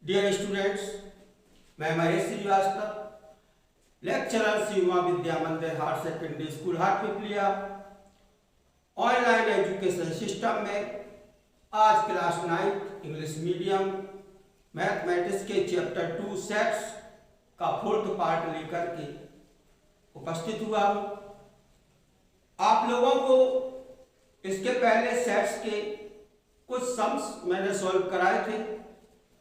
Dear students, मैं Mahesh Shrivastava, lecturer Shri Uma Vidya Mandir higher secondary school Hatpipliya online education system में आज क्लास 9 इंग्लिश मीडियम मैथमेटिक्स के chapter 2 sets का 4th पार्ट लेकर के उपस्थित हुआ हूँ। आप लोगों को इसके पहले सेट्स के कुछ सम्स मैंने सॉल्व कराए थे।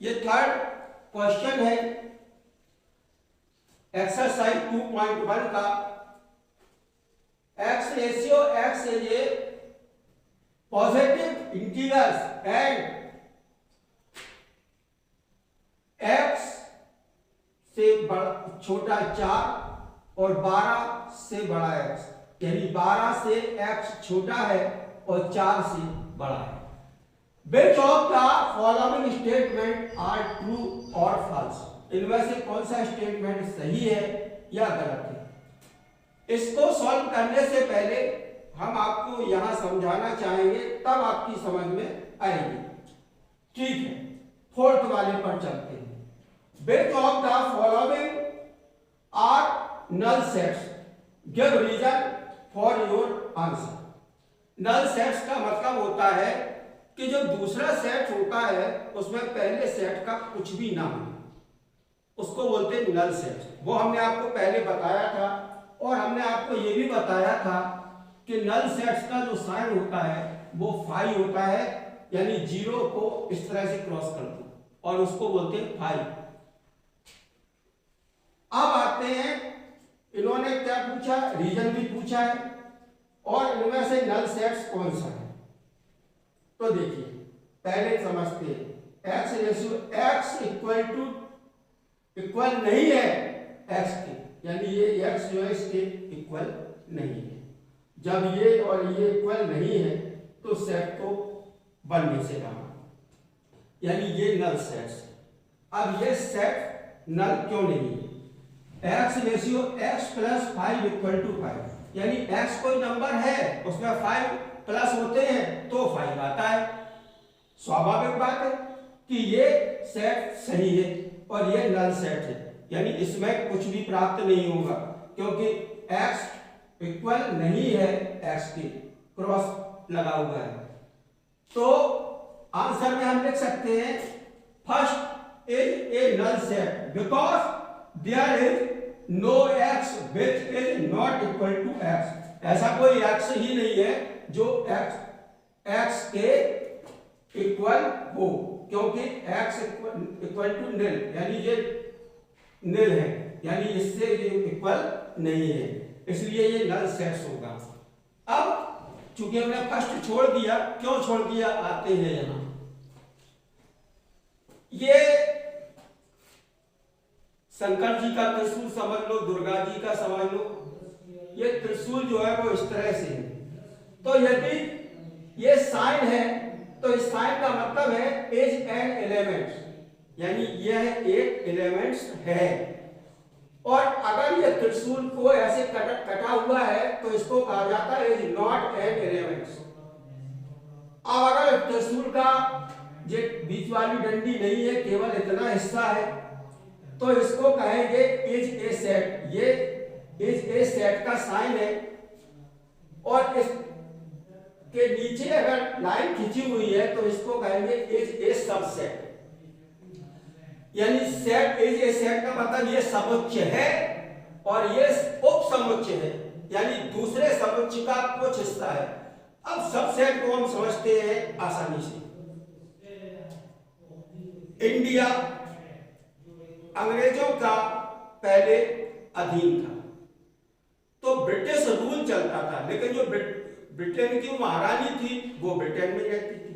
ये 3rd क्वेश्चन है एक्सरसाइज 2.1 का। x ratio x is a positive integers and x से बड़ा छोटा 4 और 12 से बड़ा x, यानी 12 से x छोटा है और 4 से बड़ा है। Which of the following statement are true or false? इनमें से कौन सा स्टेटमेंट सही है या गलत है? इसको सॉल्व करने से पहले हम आपको यहां समझाना चाहेंगे, तब आपकी समझ में आएगी। ठीक है, 4th वाले पर चलते हैं। Which of the following are null sets? Give reason for your answer. null sets का मतलब होता है कि जो दूसरा सेट होता है उसमें पहले सेट का कुछ भी ना हो, उसको बोलते हैं नल सेट। वो हमने आपको पहले बताया था और हमने आपको ये भी बताया था कि नल सेट्स का जो साइन होता है वो फाई होता है, यानी 0 को इस तरह से क्रॉस कर दो और उसको बोलते हैं फाई। अब आते हैं, इन्होंने क्या पूछा, रीजन भी पूछा है और इनमें से नल सेट्स कौन सा है। तो देखिए पहले समझते हैं। x रेशियो x इक्वल नहीं है x के, यानी ये x जो है इसके इक्वल नहीं है। जब ये और ये इक्वल नहीं है तो सेट को बनने से रहा, यानी ये नल सेट्स। अब ये सेट नल क्यों नहीं है? x ratio x plus 5 equal to 5, यानी x कोई नंबर है उसमें 5 प्लस होते हैं तो 5 आता है। स्वाभाविक बात है कि ये सेट सही है और ये नल सेट है, यानी इसमें कुछ भी प्राप्त नहीं होगा क्योंकि x इक्वल नहीं है x के, क्रॉस लगा हुआ है। तो आंसर में हम लिख सकते हैं first is a null set because there is no x which is not equal to x। ऐसा कोई x ही नहीं है जो x के इक्वल हो, क्योंकि x इक्वल टू निल, यानी ये निल है, यानी इससे ये इक्वल नहीं है, इसलिए ये नल सेट्स होगा। अब चूंकि हमने फर्स्ट छोड़ दिया, क्यों छोड़ दिया आते हैं यहां। ये शंकर जी का त्रिशूल समझ लो, दुर्गा जी का समझ लो। ये त्रिशूल जो है वो इस तरह से है, तो यदि ये साइन है तो इस साइन का मतलब है इज एन एलिमेंट, यानी यह एक एलिमेंट्स है। और अगर ये त्रिशूल को ऐसे कटा हुआ है तो इसको कहा जाता है इज नॉट एन एलिमेंट्स। अब अगर त्रिशूल का जो बीच वाली डंडी नहीं है, केवल इतना हिस्सा है, तो इसको कहेंगे इज ए सेट। ये इज ए सेट का साइन है और इस के नीचे अगर लाइन खींची हुई है तो इसको कहेंगे इज ए सबसेट। यानी सेट इज ए सेट का मतलब ये समुच्चय है और ये उपसमुच्चय है, यानी दूसरे समुच्चय का कुछ हिस्सा है। अब सबसेट को हम समझते हैं आसानी से। इंडिया अंग्रेजों का पहले अधीन था, तो ब्रिटिश रूल चलता था, लेकिन जो ब्रिटेन की महारानी थी वो ब्रिटेन में रहती थी।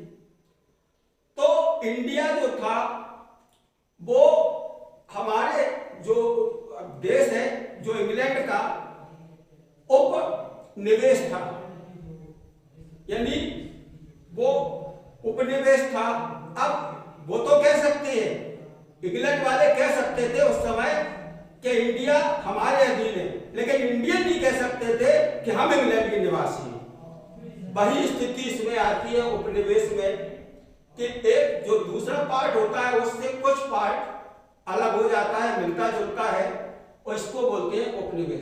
तो इंडिया जो था वो हमारे जो देश है, जो इंग्लैंड का उपनिवेश था, यानी वो उपनिवेश था। अब वो तो कह सकते हैं, इंग्लैंड वाले कह सकते थे उस समय कि इंडिया हमारे अधीन है, लेकिन इंडियन नहीं कह सकते थे कि हम इंग्लैंड के निवासी हैं। वही स्थिति इसमें आती है उपनिवेश में कि एक जो दूसरा पार्ट होता है उससे कुछ पार्ट अलग हो जाता है, मिलता जुलता है, और इसको बोलते हैं उपनिवेश।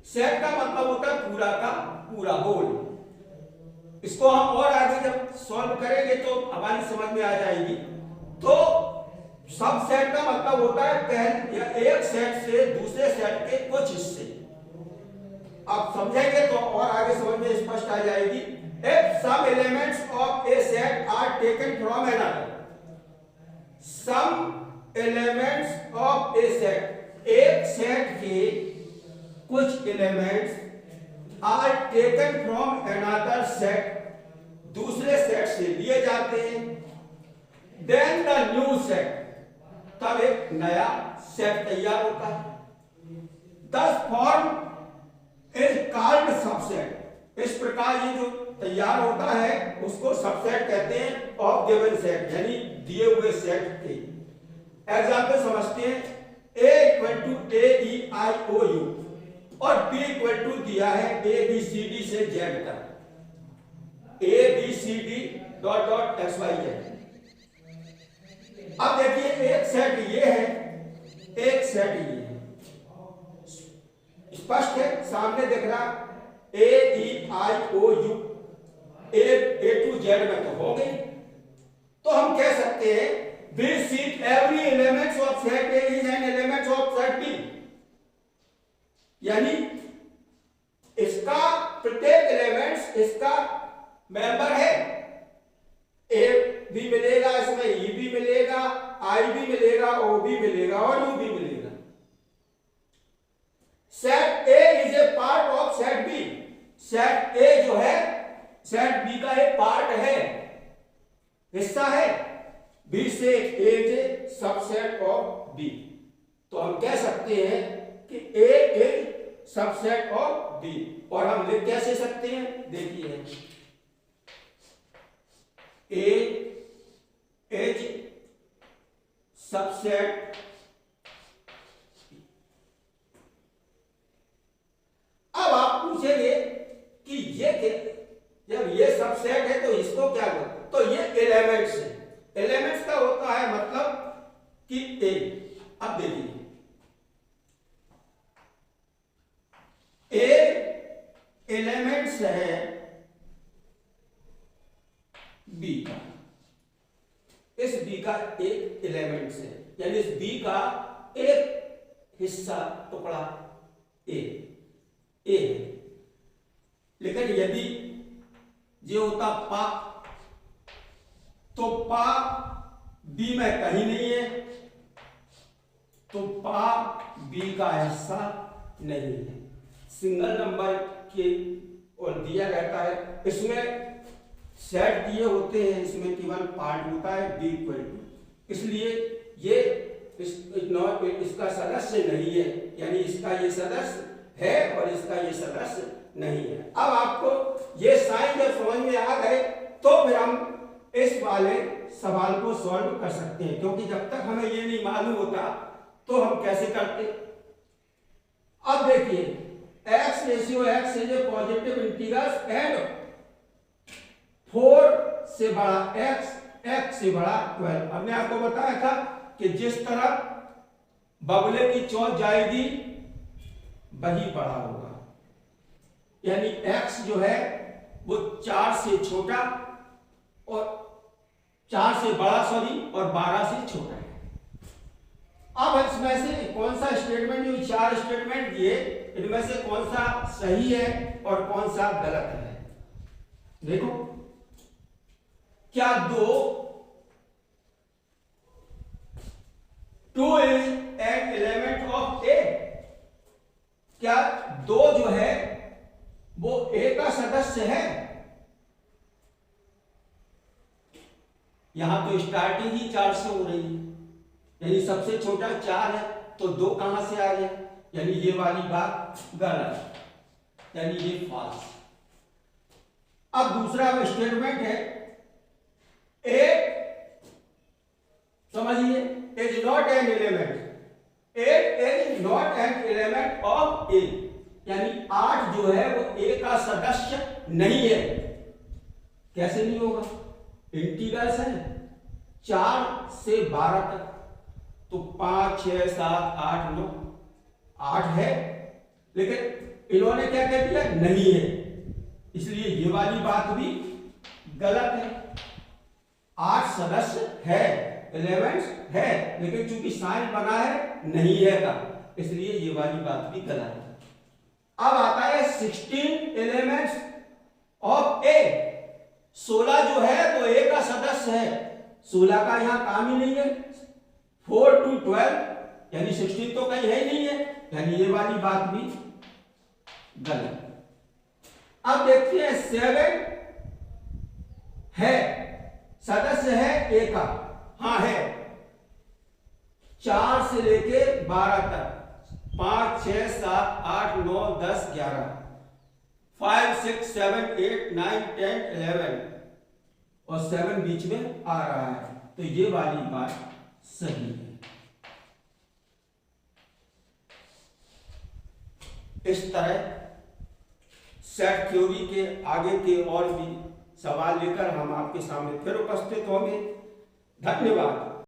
सेट का मतलब होता है पूरा का पूरा, होल। इसको हम और आगे जब सॉल्व करेंगे तो हमारी समझ में आ जाएगी। तो सब सेट का मतलब होता है पहले या एक सेट से दूसरे सेट के कुछ हिस्से। आप समझेंगे तो और आगे समझ में स्पष्ट आ जाएगी। If some elements of a set are taken from another, some elements of a set, एक सेट के कुछ elements are taken from another set, दूसरे सेट से लिए जाते हैं। Then the new set, तब एक नया सेट तैयार होता है। Thus form is called subset। इस प्रकार ये जो तैयार होता है उसको सबसेट कहते हैं ऑफ गिवन सेट, यानी दिए हुए सेट के। एग्जांपल समझते हैं, a equal to a e i o u और b इक्वल टू दिया है a b c d से z तक, a b c d dot dot x y z। अब देखिए एक सेट ये है, एक सेट ये है, स्पष्ट है, सामने दिख रहा a e i o u, a to z में तो हो गई। तो हम कह सकते हैं this set every element of set A is an element of set B, यानी इसका प्रत्येक एलिमेंट्स इसका मेंबर है। A भी मिलेगा, इसमें E भी मिलेगा, I भी मिलेगा, O भी मिलेगा और U भी मिलेगा। Set A is a part of set B, set A जो है सेट B का एक पार्ट है, हिस्सा है। B से A is subset of B, तो हम कह सकते हैं कि A is subset of B। और हम लिख कैसे सकते हैं, देखिए A इज सबसेट। अब आप पूछेंगे कि ये जब ये सबसेट है तो इसको क्या बोलते हैं, तो ये एलिमेंट्स है। एलिमेंट्स का होता है मतलब कि ए। अब देखिए ए एलिमेंट्स है बी का, इस बी का एक एलिमेंट्स है, यानी इस बी का एक हिस्सा टुकड़ा ए है। लेकिन यदि ये होता पा, तो पा बी में कहीं नहीं है, तो पा बी का हिस्सा नहीं है। सिंगल नंबर के और दिया रहता है, इसमें सेट दिए होते हैं, इसमें केवल पार्ट होता है बी इक्वल टू, इसलिए ये इसका सदस्य नहीं है, यानी इसका ये सदस्य है और इसका ये सदस्य नहीं है। अब आपको ये साइन जब समझ में आ गए तो फिर हम इस वाले सवाल को सॉल्व कर सकते हैं, क्योंकि जब तक हमें ये नहीं मालूम होता तो हम कैसे करते। अब देखिए x ratio x is a positive integral and 4 से बड़ा x से बड़ा 12। हमने आपको बताया था कि जिस तरह बगले की चौथ जाएगी वही बड़ा होगा, यानी x जो है वो 4 से छोटा और 4 से बड़ा सॉरी और 12 से छोटा है। अब इसमें से कौन सा स्टेटमेंट, जो 4 स्टेटमेंट दिए इनमें से कौन सा सही है और कौन सा गलत है। देखो क्या 2 इज एन एलिमेंट ऑफ ए, क्या 2 जो है वो ए का सदस्य है। यहां तो स्टार्टिंग ही 4 से हो रही है, यानी सबसे छोटा 4 है, तो 2 कहां से आ गया, यानी ये वाली बात गलत, यानी ये फॉल्स। अब दूसरा स्टेटमेंट है 8 समझिए is not an element, 8 is not an element of A, यानी 8 जो है वो ए का सदस्य नहीं है। कैसे नहीं होगा, इंटीग्रल्स है, 4 से 12 तक, तो 5 6 7 8 9 8 है, लेकिन इन्होंने क्या कह दिया, नहीं है, इसलिए ये वाली बात भी गलत है। 8 सदस्य है, 11 है, लेकिन चूंकि साइन बना है नहीं है का, इसलिए ये वाली बात भी गलत है। अब आता है 16 एलिमेंट्स ऑफ ए। 16 जो है वो ए का सदस्य है, 16 का यहां काम ही नहीं है। 4 to 12 यानी 16 तो कहीं है नहीं है, यानी ये वाली बात भी गलत। अब देखते हैं 7 है, सदस्य है ए का, हाँ है, 4 से लेके 12 तक, 5 6 7 8 9 10 11, 5 6 7 8 9 10 11 और 7 बीच में आ रहा है, तो ये वाली बात सही है। इस तरह सेट थ्योरी के आगे के और भी सवाल लेकर हम आपके सामने फिर उपस्थित होंगे। धन्यवाद।